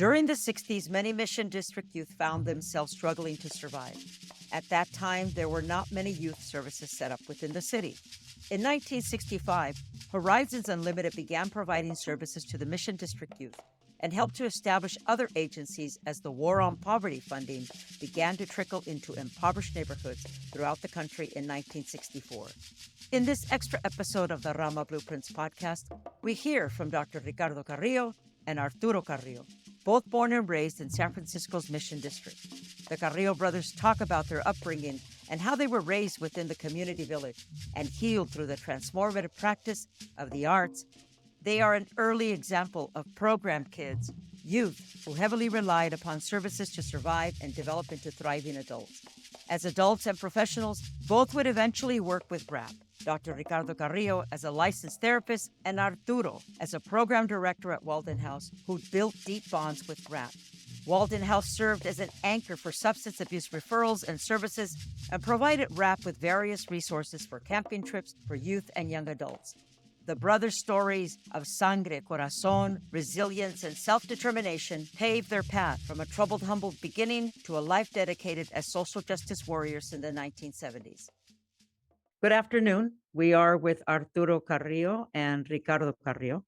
During the 60s, many Mission District youth found themselves struggling to survive. At that time, there were not many youth services set up within the city. In 1965, Horizons Unlimited began providing services to the Mission District youth and helped to establish other agencies as the War on Poverty funding began to trickle into impoverished neighborhoods throughout the country in 1964. In this extra episode of the RAMA Blueprints podcast, we hear from Dr. Ricardo Carrillo and Arturo Carrillo, both born and raised in San Francisco's Mission District. The Carrillo brothers talk about their upbringing and how they were raised within the community village and healed through the transformative practice of the arts. They are an early example of programmed kids, youth who heavily relied upon services to survive and develop into thriving adults. As adults and professionals, both would eventually work with RAP. Dr. Ricardo Carrillo as a licensed therapist and Arturo as a program director at Walden House who built deep bonds with RAP. Walden House served as an anchor for substance abuse referrals and services and provided RAP with various resources for camping trips for youth and young adults. The brothers' stories of sangre, corazón, resilience, and self-determination paved their path from a troubled, humble beginning to a life dedicated as social justice warriors in the 1970s. Good afternoon. We are with Arturo Carrillo and Ricardo Carrillo.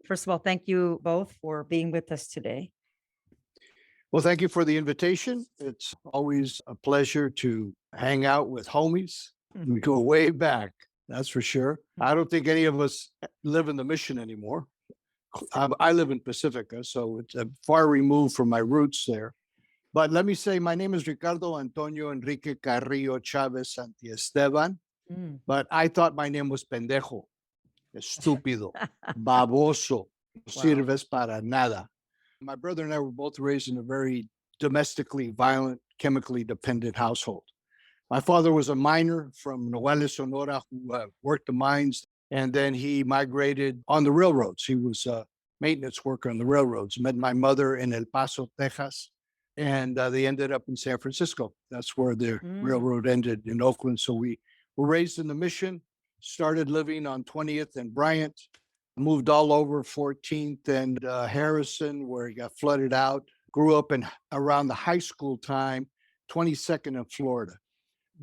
First of all, thank you both for being with us today. Well, thank you for the invitation. It's always a pleasure to hang out with homies. We go way back, that's for sure. I don't think any of us live in the Mission anymore. I live in Pacifica, so it's far removed from my roots there. But let me say, my name is Ricardo Antonio Enrique Carrillo Chavez Santiesteban. But I thought my name was pendejo, estúpido, baboso, sirves para nada. My brother and I were both raised in a very domestically violent, chemically dependent household. My father was a miner from Nogales, Sonora, who worked the mines, and then he migrated on the railroads. He was a maintenance worker on the railroads. Met my mother in El Paso, Texas, and they ended up in San Francisco. That's where the railroad ended in Oakland. So we were raised in the Mission, started living on 20th and Bryant, moved all over 14th and Harrison, where he got flooded out, grew up in around the high school time, 22nd in Florida.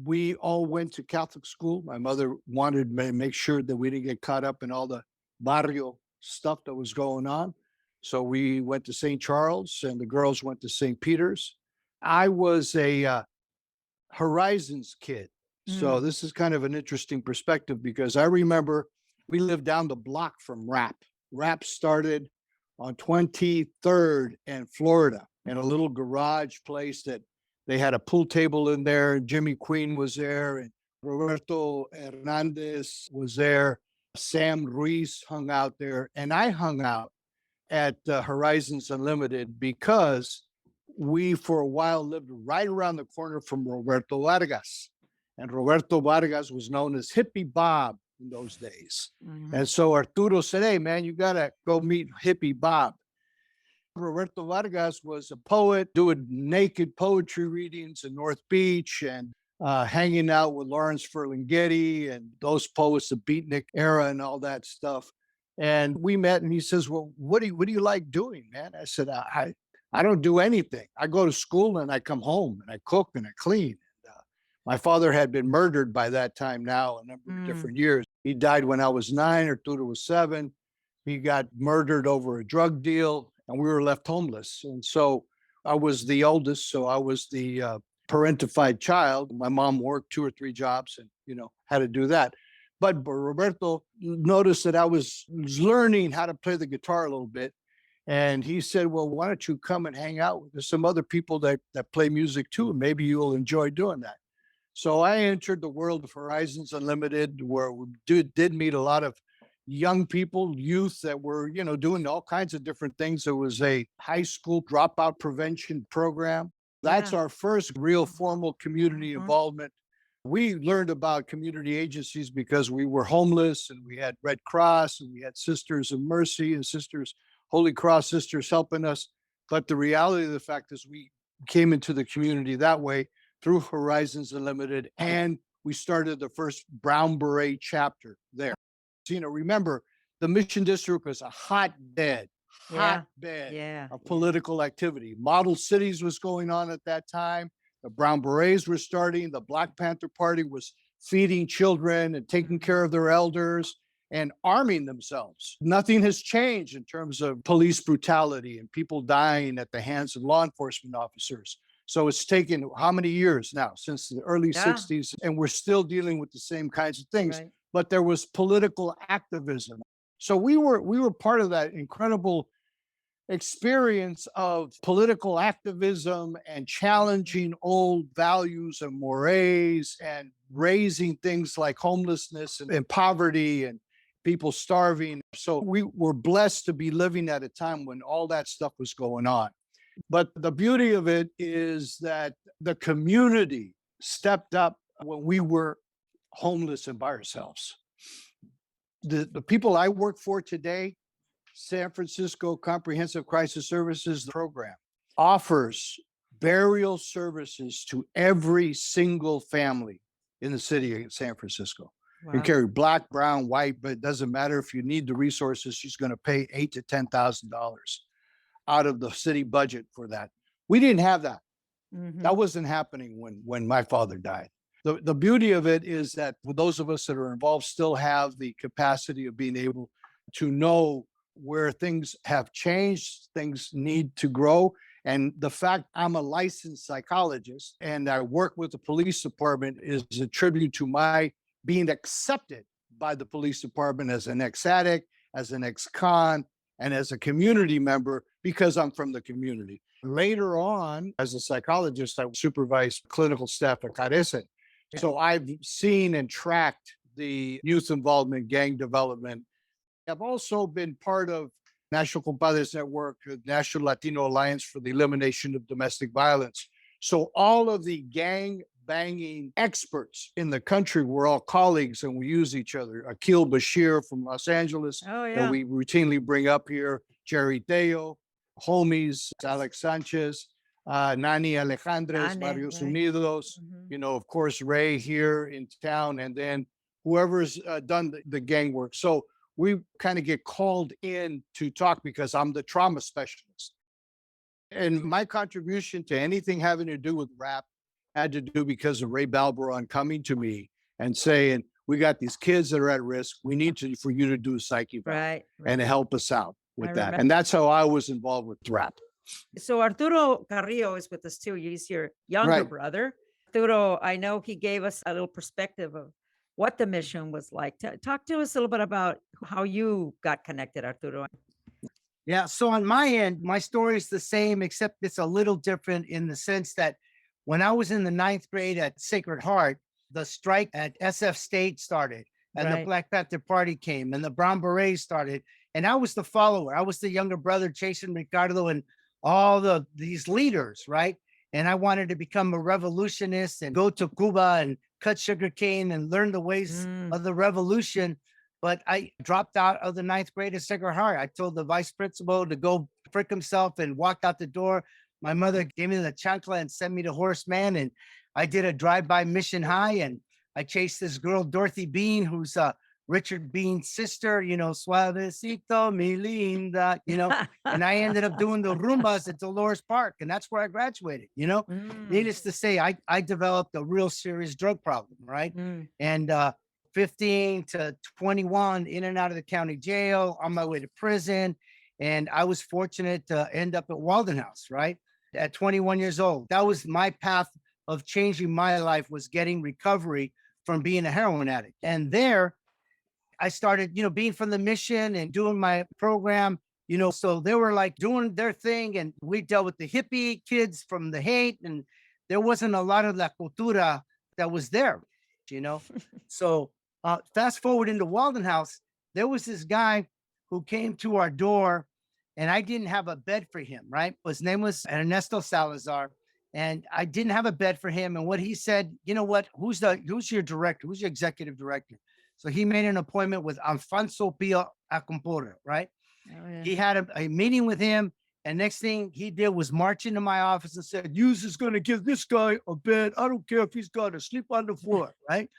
We all went to Catholic school. My mother wanted to make sure that we didn't get caught up in all the barrio stuff that was going on. So we went to St. Charles and the girls went to St. Peter's. I was a Horizons kid. So this is kind of an interesting perspective because I remember we lived down the block from RAP. RAP started on 23rd and Florida in a little garage place that they had a pool table in there. Jimmy Queen was there and Roberto Hernandez was there. Sam Ruiz hung out there and I hung out at Horizons Unlimited because we for a while lived right around the corner from Roberto Vargas. And Roberto Vargas was known as Hippie Bob in those days. And so Arturo said, hey, man, you got to go meet Hippie Bob. Roberto Vargas was a poet doing naked poetry readings in North Beach and hanging out with Lawrence Ferlinghetti and those poets, the beatnik era and all that stuff. And we met and he says, well, what do you like doing, man? I said, I don't do anything. I go to school and I come home and I cook and I clean. My father had been murdered by that time now, a number of different years. He died when I was 9, Arturo was 7. He got murdered over a drug deal and we were left homeless. And so I was the oldest, so I was the parentified child. My mom worked 2 or 3 jobs and, had to do that. But Roberto noticed that I was learning how to play the guitar a little bit. And he said, well, why don't you come and hang out with some other people that play music too? And maybe you'll enjoy doing that. So I entered the world of Horizons Unlimited, where we did meet a lot of young people, youth that were, doing all kinds of different things. There was a high school dropout prevention program. That's our first real formal community involvement. We learned about community agencies because we were homeless and we had Red Cross and we had Sisters of Mercy and Holy Cross sisters helping us. But the reality of the fact is we came into the community that way through Horizons Unlimited, and we started the first Brown Beret chapter there. So, remember, the Mission District was a hotbed Yeah. hotbed Yeah. of political activity. Model cities was going on at that time. The Brown Berets were starting. The Black Panther Party was feeding children and taking care of their elders and arming themselves. Nothing has changed in terms of police brutality and people dying at the hands of law enforcement officers. So it's taken how many years now since the early Yeah. 60s, and we're still dealing with the same kinds of things. Right. But there was political activism. So we were part of that incredible experience of political activism and challenging old values and mores and raising things like homelessness and poverty and people starving. So we were blessed to be living at a time when all that stuff was going on. But the beauty of it is that the community stepped up when we were homeless and by ourselves. The people I work for today, San Francisco Comprehensive Crisis Services program, offers burial services to every single family in the city of San Francisco. You Wow. carry black, brown, white, but it doesn't matter if you need the resources. She's going to pay $8,000 to $10,000 out of the city budget for that. We didn't have that. That wasn't happening when my father died. The beauty of it is that those of us that are involved still have the capacity of being able to know where things have changed, things need to grow. And the fact I'm a licensed psychologist and I work with the police department is a tribute to my being accepted by the police department as an ex-addict, as an ex-con, and as a community member because I'm from the community. Later on, as a psychologist, I supervised clinical staff at CARECEN. So I've seen and tracked the youth involvement, gang development. I've also been part of National Compadres Network, National Latino Alliance for the Elimination of Domestic Violence. So all of the gang banging experts in the country, we're all colleagues and we use each other. Akil Bashir from Los Angeles, Oh, that yeah. we routinely bring up here, Jerry Teo, HOMEYs, Alex Sanchez, Nani Alejandres, Nane, Barrios right. Unidos, you know, of course, Ray here in town, and then whoever's done the gang work. So we kind of get called in to talk because I'm the trauma specialist. And my contribution to anything having to do with rap had to do because of Ray Balberon coming to me and saying, we got these kids that are at risk. We need for you to do a psyche eval Right. and to help us out with I that. remember. And that's how I was involved with rap. So Arturo Carrillo is with us too. He's your younger Right. brother. Arturo, I know he gave us a little perspective of what the mission was like. Talk to us a little bit about how you got connected, Arturo. Yeah. So on my end, my story is the same, except it's a little different in the sense that when I was in the 9th grade at Sacred Heart, the strike at SF State started and the Right. Black Panther Party came and the Brown Berets started. And I was the follower. I was the younger brother chasing Ricardo and all these leaders, right? And I wanted to become a revolutionist and go to Cuba and cut sugarcane and learn the ways of the revolution. But I dropped out of the 9th grade at Sacred Heart. I told the vice principal to go frick himself and walked out the door. My mother gave me the chancla and sent me to Horace Mann. And I did a drive-by Mission High. And I chased this girl, Dorothy Bean, who's Richard Bean's sister, you know, suavecito, mi linda, you know, and I ended up doing the Rumbas at Dolores Park. And that's where I graduated, you know. Needless to say, I developed a real serious drug problem, right? And 15 to 21, in and out of the county jail, on my way to prison. And I was fortunate to end up at Walden House, right? At 21 years old. That was my path of changing my life, was getting recovery from being a heroin addict. And there, I started, you know, being from the mission and doing my program, you know, so they were like doing their thing. And we dealt with the hippie kids from the hate. And there wasn't a lot of la cultura that was there, you know. So fast forward into Walden House, there was this guy who came to our door and I didn't have a bed for him, right? His name was Ernesto Salazar. And I didn't have a bed for him. And what he said, you know what, who's your director? Who's your executive director? So he made an appointment with Alfonso Pio Acompora, right? Oh, yeah. He had a meeting with him. And next thing he did was march into my office and said, "Yous is going to give this guy a bed. I don't care if he's going to sleep on the floor," right?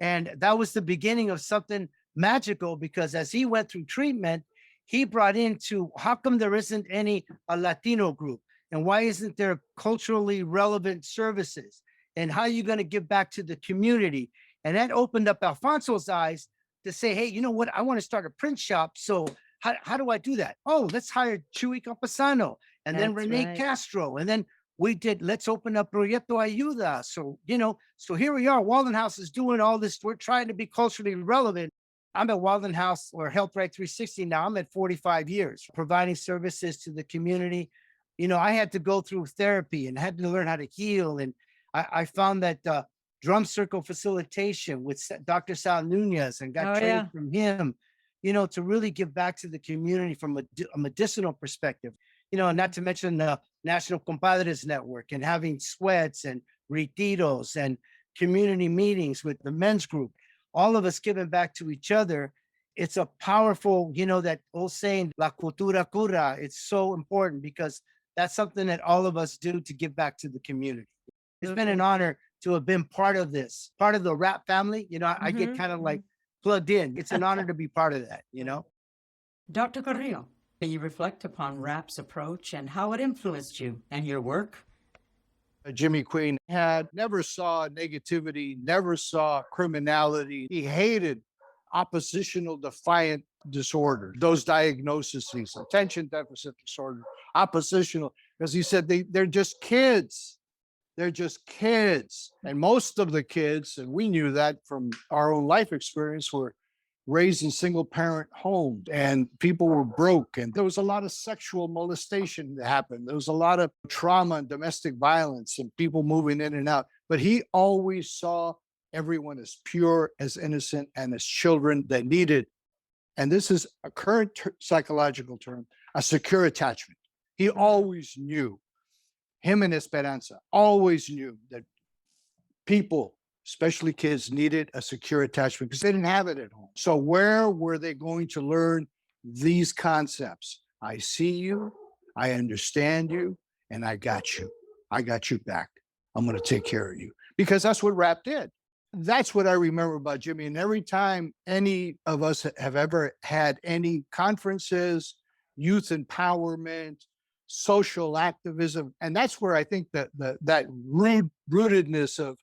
And that was the beginning of something magical, because as he went through treatment, he brought into how come there isn't any a Latino group, and why isn't there culturally relevant services, and how are you going to give back to the community? And that opened up Alfonso's eyes to say, hey, you know what? I want to start a print shop. So how do I do that? Oh, let's hire Chuy Campesano and then That's Renee right. Castro. And then we did, let's open up Proyecto Ayuda. So, so here we are. Walden House is doing all this. We're trying to be culturally relevant. I'm at Walden House or Health Right 360 now. I'm at 45 years providing services to the community. I had to go through therapy and had to learn how to heal. And I found that drum circle facilitation with Dr. Sal Nunez and got trained from him, to really give back to the community from a medicinal perspective, not to mention the National Compadres Network and having sweats and retiros and community meetings with the men's group, all of us giving back to each other. It's a powerful, that old saying, la cultura cura. It's so important because that's something that all of us do to give back to the community. It's been an honor to have been part of this, part of the rap family. I get kind of like plugged in. It's an honor to be part of that, Dr. Carrillo, can you reflect upon rap's approach and how it influenced you and your work? Jimmy Queen had never saw negativity, never saw criminality. He hated oppositional defiant disorder, those diagnoses, attention deficit disorder, oppositional, because he said they're just kids. They're just kids. And most of the kids, and we knew that from our own life experience, were raised in single parent homes and people were broke. And there was a lot of sexual molestation that happened. There was a lot of trauma and domestic violence and people moving in and out. But he always saw everyone as pure, as innocent, and as children that needed, and this is a current psychological term, a secure attachment. He always knew, him and Esperanza always knew that people, especially kids, needed a secure attachment because they didn't have it at home. So where were they going to learn these concepts? I see you, I understand you, and I got you. I got you back. I'm going to take care of you. Because that's what rap did. That's what I remember about Jimmy. And every time any of us have ever had any conferences, youth empowerment, social activism, and that's where I think that rootedness of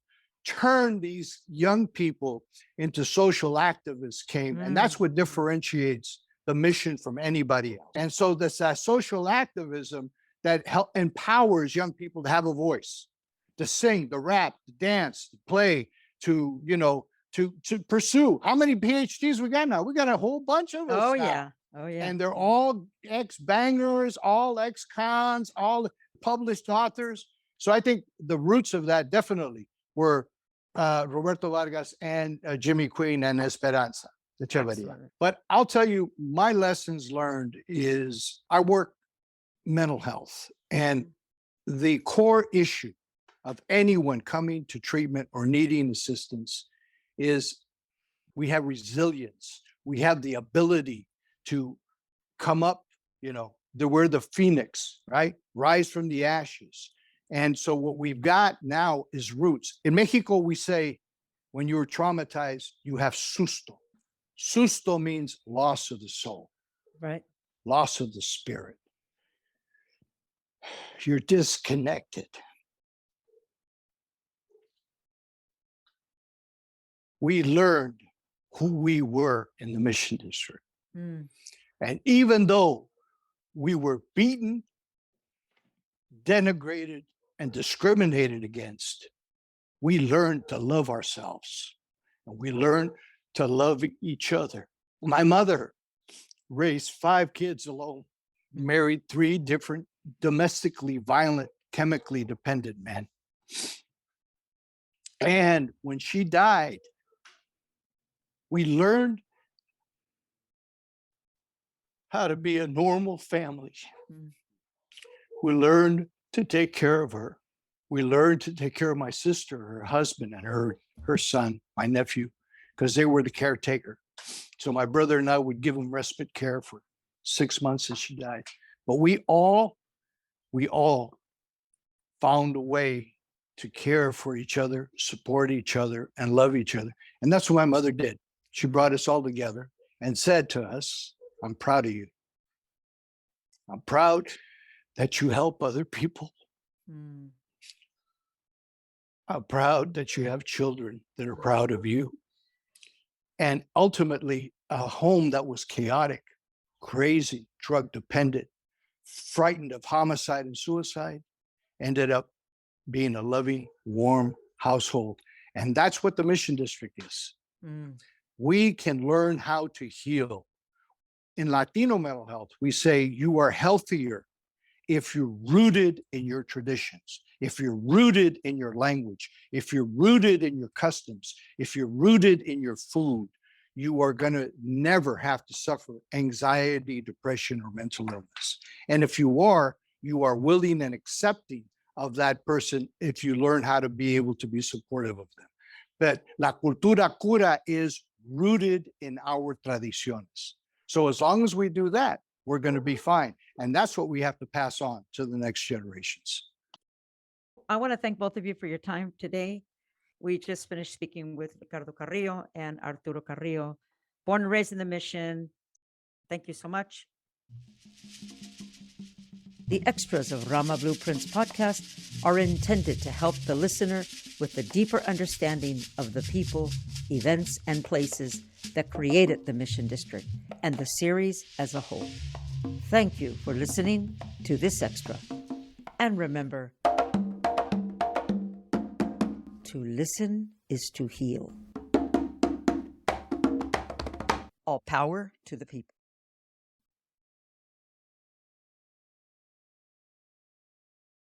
turn these young people into social activists came. And that's what differentiates the mission from anybody else. And so that's that social activism that empowers young people to have a voice, to sing, to rap, to dance, to play, to pursue. How many PhDs we got now? We got a whole bunch of us. Oh, now. yeah. Oh, yeah. And they're all ex-bangers, all ex-cons, all published authors. So I think the roots of that definitely were Roberto Vargas and Jimmy Queen and Esperanza Echeverria. But I'll tell you, my lessons learned is I work mental health, and the core issue of anyone coming to treatment or needing assistance is we have resilience. We have the ability to come up, we're the phoenix, right? Rise from the ashes. And so what we've got now is roots. In Mexico, we say, when you're traumatized, you have susto. Susto means loss of the soul. Right. Loss of the spirit. You're disconnected. We learned who we were in the mission district. And even though we were beaten, denigrated, and discriminated against, we learned to love ourselves. And we learned to love each other. My mother raised 5 kids alone, married 3 different domestically violent, chemically dependent men. And when she died, we learned how to be a normal family. We learned to take care of her. We learned to take care of my sister, her husband, and her son, my nephew, because they were the caretaker. So my brother and I would give them respite care for 6 months as she died. But we all found a way to care for each other, support each other, and love each other. And that's what my mother did. She brought us all together and said to us, I'm proud of you. I'm proud that you help other people. Mm. I'm proud that you have children that are proud of you. And ultimately, a home that was chaotic, crazy, drug dependent, frightened of homicide and suicide, ended up being a loving, warm household. And that's what the Mission District is. Mm. We can learn how to heal. In Latino mental health, we say you are healthier if you're rooted in your traditions, if you're rooted in your language, if you're rooted in your customs, if you're rooted in your food. You are going to never have to suffer anxiety, depression, or mental illness. And if you are willing and accepting of that person if you learn how to be able to be supportive of them. But la cultura cura is rooted in our tradiciones. So as long as we do that, we're going to be fine. And that's what we have to pass on to the next generations. I want to thank both of you for your time today. We just finished speaking with Ricardo Carrillo and Arturo Carrillo, born and raised in the Mission. Thank you so much. The extras of RAMA Blueprints podcast are intended to help the listener with a deeper understanding of the people, events, and places that created the Mission District and the series as a whole. Thank you for listening to this extra. And remember, to listen is to heal. All power to the people.